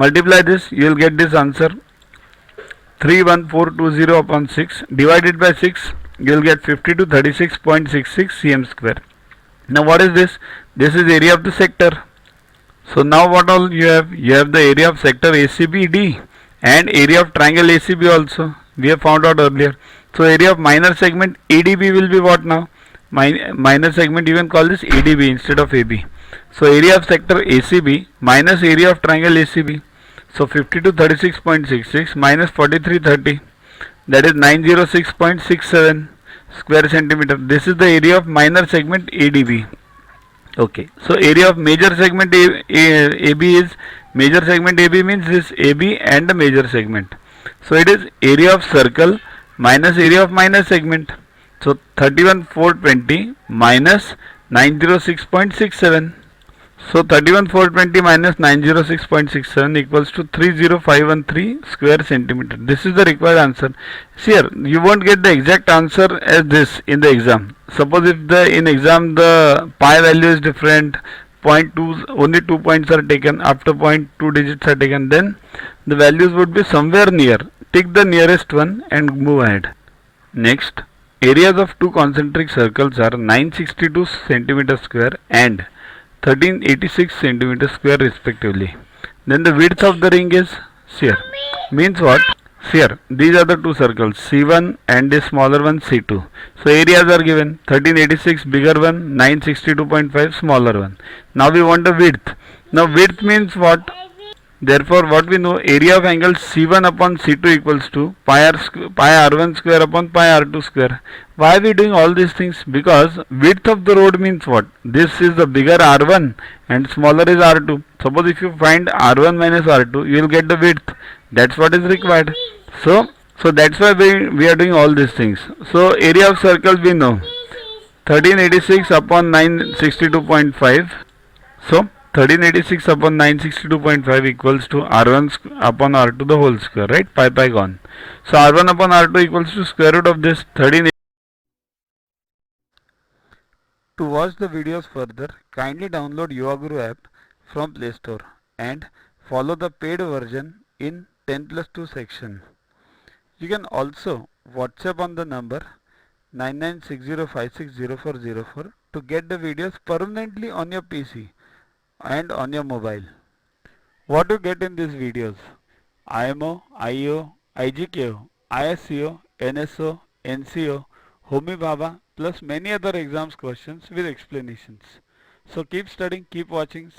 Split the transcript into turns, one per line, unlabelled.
Multiply this, you will get this answer 31420 upon 6 divided by 6, you will get 5236.66 cm square. Now what is this? This is area of the sector. So now what all you have? You have the area of sector ACBD and area of triangle ACB also. We have found out earlier. So area of minor segment ADB will be what now? Minor segment, you can call this ADB instead of AB. So area of sector ACB minus area of triangle ACB. So 5236.66 minus 4330, that is 906.67 square centimeter. This is the area of minor segment ADB. Okay, so area of major segment AB is, major segment AB means this AB and the major segment. So it is area of circle minus area of minor segment. So 31420 minus 906.67. So 31420 minus 906.67 equals to 30513 square centimeter. This is the required answer. See here, you won't get the exact answer as this in the exam. Suppose if in exam the pi value is different, 0.2, only 2 points are taken, after 0.2 digits are taken, then the values would be somewhere near. Take the nearest one and move ahead. Next, areas of two concentric circles are 962 centimeter square and 1386 centimeter square respectively. Then the width of the ring is, here, means what? Here, these are the two circles, C1 and the smaller one C2. So areas are given, 1386 bigger one, 962.5 smaller one. Now we want the width. Now width means what? Therefore what we know, area of angle C1 upon C2 equals to pi R1 square upon pi R2 square. Why are we doing all these things? Because width of the road means what? This is the bigger R1 and smaller is R2. Suppose if you find R1 minus R2, you will get the width. That's what is required. So that's why we are doing all these things. So area of circle we know, 1386 upon 962.5. So 1386 upon 962.5 equals to R1 upon R2 the whole square, right? Pi gone. So R1 upon R2 equals to square root of this 13. To watch the videos further, kindly download YuvaGuru app from Play Store and follow the paid version in 10+2 section. You can also WhatsApp on the number 9960560404 to get the videos permanently on your PC and on your mobile. What you get in these videos? IMO, IO, IGKO, ISCO, NSO, NCO, Homi Bhabha plus many other exams questions with explanations. So keep studying, keep watching.